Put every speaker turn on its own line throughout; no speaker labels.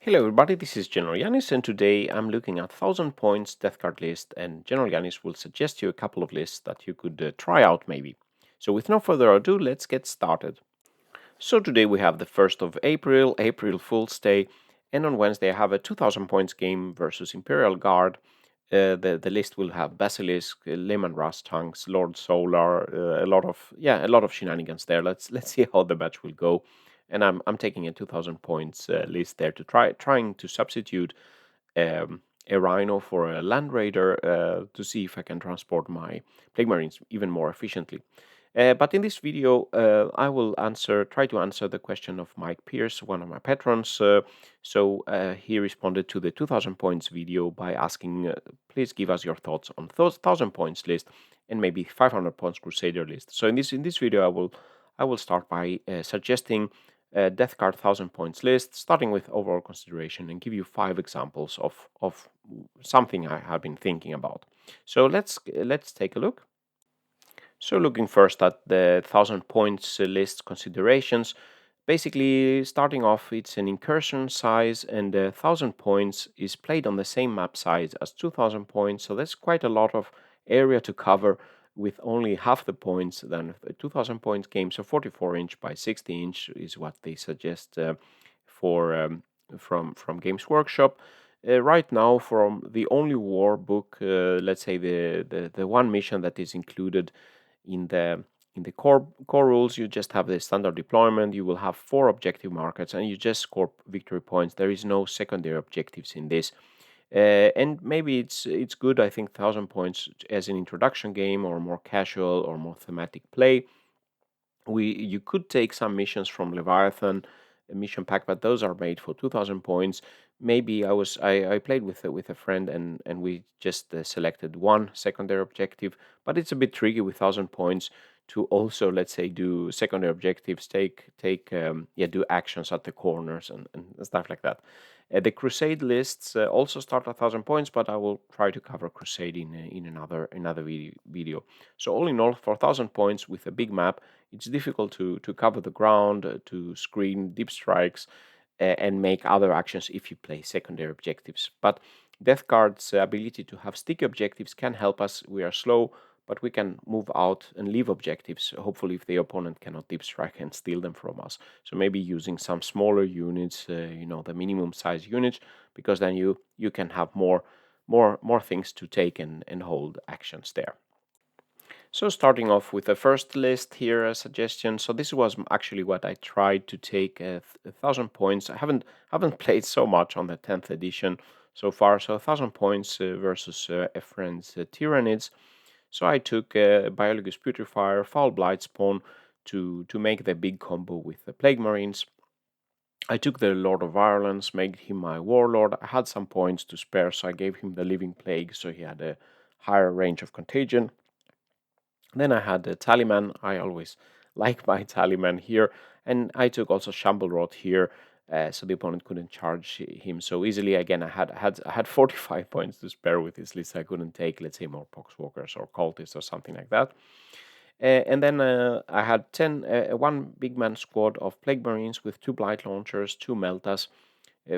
Hello everybody, this is GeneralJannis and today I'm looking at 1000 points death card list, and GeneralJannis will suggest you a couple of lists that you could try out maybe. So with no further ado, let's get started. So today we have the 1st of April, April Fool's Day, and on Wednesday I have a 2000 points game versus Imperial Guard. The list will have Basilisk, Lehman Russ tanks, Lord Solar, a lot of shenanigans there. Let's see how the match will go. And I'm taking a 2000 points list there to trying to substitute a Rhino for a Land Raider to see if I can transport my Plague Marines even more efficiently. But in this video, I will try to answer the question of Mike Pierce, one of my patrons. He responded to the 2000 points video by asking, please give us your thoughts on those 1000 points list and maybe 500 points Crusader list. So in this video, I will start by suggesting a Death Card 1000 points list, starting with overall consideration, and give you 5 examples of something I have been thinking about. So let's take a look. So looking first at the 1000 points list considerations, basically starting off, it's an incursion size, and 1000 points is played on the same map size as 2000 points, so that's quite a lot of area to cover with only half the points than a 2000 points game. So 44 inch by 60 inch is what they suggest from Games Workshop. Right now, from the only war book, let's say the one mission that is included in the core rules, you just have the standard deployment. You will have 4 objective markets, and you just score victory points. There is no secondary objectives in this, and maybe it's good. I think 1000 points as an introduction game or more casual or more thematic play. You could take some missions from Leviathan mission pack, but those are made for 2000 points. Maybe I played with a friend, and we just selected one secondary objective, but it's a bit tricky with 1000 points to also, let's say, do secondary objectives, do actions at the corners and stuff like that. The Crusade lists also start at 1000 points, but I will try to cover Crusade in another video. So all in all, for 1000 points with a big map, it's difficult to cover the ground, to screen deep strikes, and make other actions if you play secondary objectives. But Death Card's ability to have sticky objectives can help us. We are slow, but we can move out and leave objectives, hopefully if the opponent cannot deep strike and steal them from us. So maybe using some smaller units, the minimum size units, because then you can have more things to take and hold actions there. So starting off with the first list here, a suggestion. So this was actually what I tried to take 1000 points. I haven't played so much on the 10th edition so far. So 1000 points versus Ephraim's Tyrannids. So I took Biologous Putrefier, Foul Blightspawn to make the big combo with the Plague Marines. I took the Lord of Violence, made him my Warlord. I had some points to spare, so I gave him the Living Plague, so he had a higher range of contagion. Then I had the Tallyman. I always like my Tallyman here. And I took also Shamblerot here, so the opponent couldn't charge him so easily. Again, I had 45 points to spare with this list. I couldn't take, let's say, more Poxwalkers or Cultists or something like that. And then I had one big man squad of Plague Marines with 2 Blight Launchers, 2 Meltas,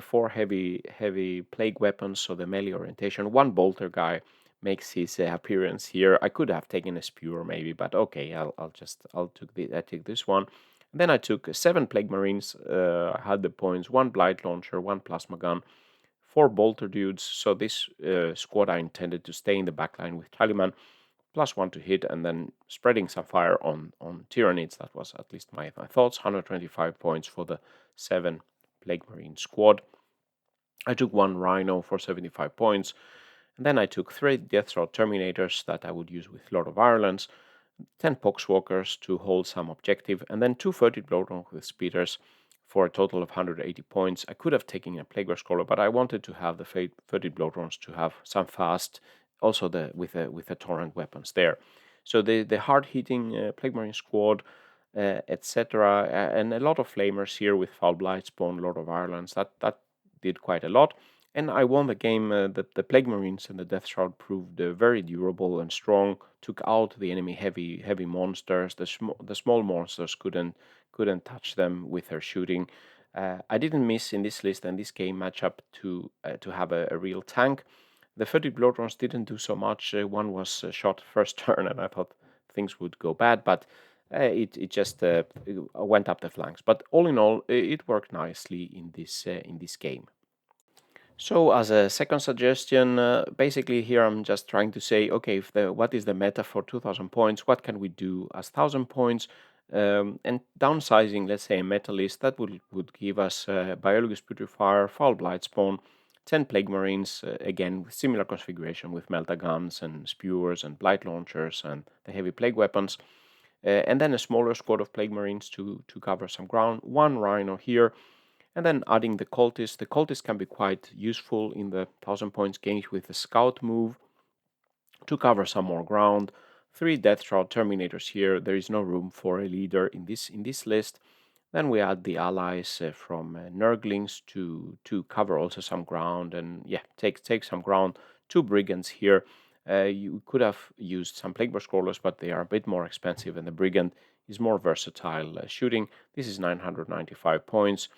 4 heavy Plague weapons, so the melee orientation, 1 Bolter guy makes his appearance here. I could have taken a Spewer maybe, but okay, I take this one. And then I took 7 Plague Marines. I had the points: 1 Blight Launcher, 1 Plasma Gun, 4 Bolter dudes. So this squad I intended to stay in the backline with Tallyman, +1 to hit, and then spreading some fire on Tyrannids. That was at least my thoughts. 125 points for the 7 Plague Marine squad. I took 1 Rhino for 75 points. And then I took 3 Deathshot Terminators that I would use with Lord of Ireland's, 10 Poxwalkers to hold some objective, and then 2 Furtive Bloodhounds with Speeders for a total of 180 points. I could have taken a Plague Scroller, but I wanted to have the Furtive Bloodhounds to have some fast, also with the Torrent weapons there. So the hard-hitting Plague Marine squad, etc., and a lot of Flamers here with Foul Blightspawn, Lord of Ireland's, that did quite a lot. And I won the game. The Plague Marines and the Death Shroud proved very durable and strong. Took out the enemy heavy monsters. The small monsters couldn't touch them with their shooting. I didn't miss in this list and this game matchup to have a real tank. The 30 blow drones didn't do so much. One was shot first turn, and I thought things would go bad, but it just went up the flanks. But all in all, it worked nicely in this game. So as a second suggestion, basically here I'm just trying to say, okay, what is the meta for 2000 points? What can we do as 1000 points? And downsizing, let's say, a meta list that would give us Biologus Putrefier, Foul Blight Spawn, 10 Plague Marines, again with similar configuration with Melta Guns and Spewers and Blight Launchers and the heavy Plague Weapons. And then a smaller squad of Plague Marines to cover some ground, one Rhino here, and then adding the cultist. The cultist can be quite useful in the 1000 points games with the scout move to cover some more ground. 3 Death Shroud Terminators here. There is no room for a leader in this list. Then we add the allies from Nurglings to cover also some ground and yeah, take some ground. 2 Brigands here. You could have used some Plagueburst Crawlers, but they are a bit more expensive, and the Brigand is more versatile shooting. This is 995 points.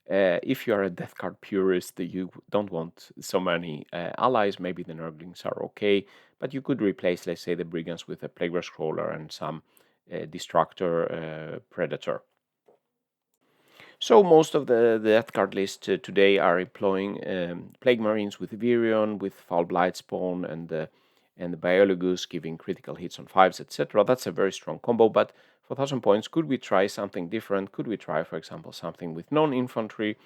If you are a death card purist, you don't want so many allies, maybe the Nurglings are okay, but you could replace, let's say, the Brigands with a Plagueburst Crawler and some Destructor Predator. So most of the death card list today are employing Plague Marines with Virion, with Foul Blight Spawn, and the Biologus giving critical hits on 5s, etc. That's a very strong combo, but for 1000 points, could we try something different? Could we try, for example, something with non-infantry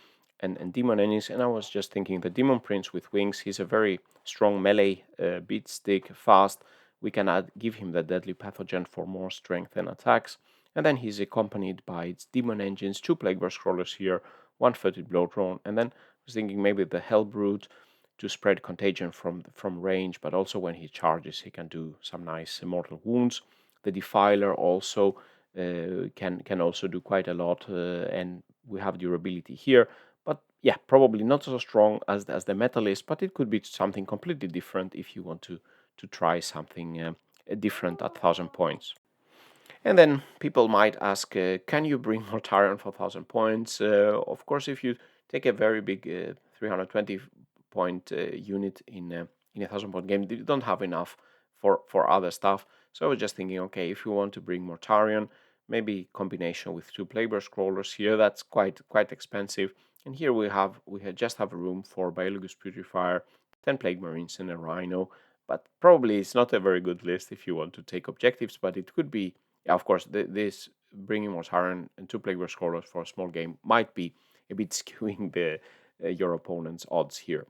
and Demon Ennis? And I was just thinking the Demon Prince with wings, he's a very strong melee, beat stick, fast. We can give him the Deadly Pathogen for more strength and attacks. And then he's accompanied by its Demon Engines, 2 Plagueburst Crawlers here, 1 Furtive Blow Drone, and then I was thinking maybe the Hellbrute to spread contagion from range, but also when he charges, he can do some nice mortal wounds. The Defiler also can also do quite a lot, and we have durability here. But yeah, probably not so strong as the meta list, but it could be something completely different if you want to try something different at 1000 points. And then people might ask, can you bring Mortarion for 1000 points? Of course, if you take a very big 320 point unit in a 1000 point game, you don't have enough for other stuff. So I was just thinking, okay, if you want to bring Mortarion, maybe combination with 2 Plagueburst Crawlers here, that's quite expensive. And here we just have room for Biologus Putrefier, 10 Plague Marines and a Rhino. But probably it's not a very good list if you want to take objectives, but it could be. Yeah, of course, this bringing Mortarion and 2 Plagueburst Crawlers for a small game might be a bit skewing your opponent's odds here.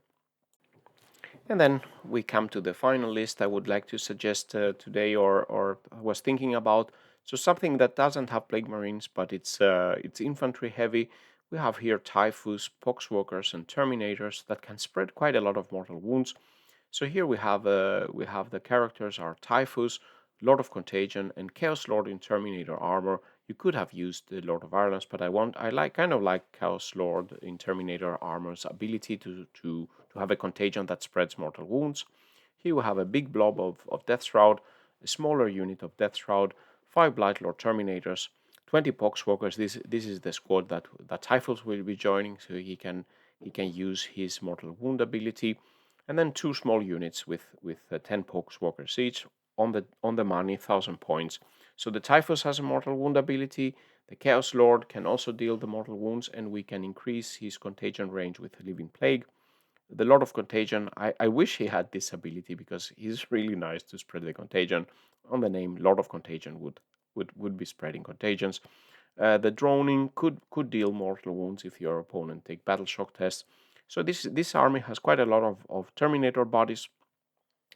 And then we come to the final list I would like to suggest today, or was thinking about. So something that doesn't have Plague Marines, but it's infantry heavy. We have here Typhus, Poxwalkers, and Terminators that can spread quite a lot of mortal wounds. So here we have the characters are Typhus, Lord of Contagion, and Chaos Lord in Terminator armor. You could have used the Lord of Violence, but I kind of like Chaos Lord in Terminator armor's ability to have a contagion that spreads mortal wounds. Here we have a big blob of Death Shroud, a smaller unit of Death Shroud, 5 Blight Lord Terminators, 20 Poxwalkers. This is the squad that Typhus will be joining, so he can use his mortal wound ability, and then 2 small units with 10 Poxwalkers each on the money, 1000 points. So the Typhus has a mortal wound ability. The Chaos Lord can also deal the mortal wounds, and we can increase his contagion range with the Living Plague. The Lord of Contagion, I wish he had this ability because he's really nice to spread the contagion. On the name, Lord of Contagion would be spreading contagions. The droning could deal mortal wounds if your opponent take battle shock tests. So this army has quite a lot of Terminator bodies,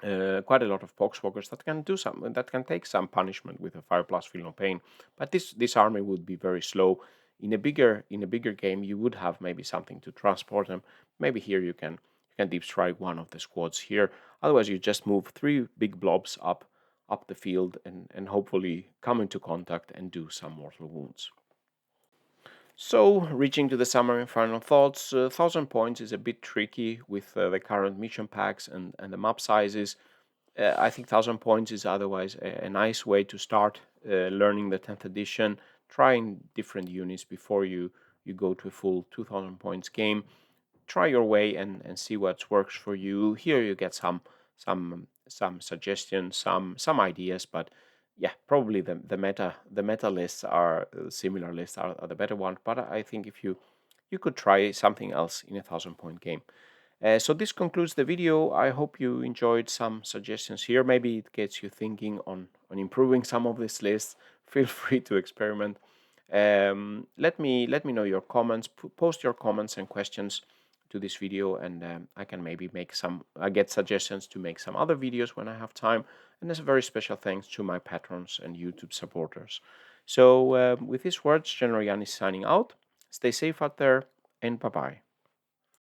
quite a lot of Poxwalkers that can take some punishment with a 5+ feel no pain. But this army would be very slow. In a bigger game, you would have maybe something to transport them. Maybe here you can deep strike one of the squads here. Otherwise, you just move 3 big blobs up the field and hopefully come into contact and do some mortal wounds. So, reaching to the summary and final thoughts, 1000 points is a bit tricky with the current mission packs and the map sizes. I think 1000 points is otherwise a nice way to start learning the 10th edition, trying different units before you you go to a full 2000 points game. Try your way and see what works for you. Here you get some suggestions, some ideas, but yeah, probably the meta lists are similar lists are the better one. But I think if you could try something else in a 1000 point game. So this concludes the video. I hope you enjoyed some suggestions here. Maybe it gets you thinking on improving some of these lists. Feel free to experiment. Let me know your comments. Post your comments and questions to this video, and I can maybe make some. I get suggestions to make some other videos when I have time. And there's a very special thanks to my patrons and YouTube supporters. So with these words, GeneralJannis signing out. Stay safe out there, and bye bye.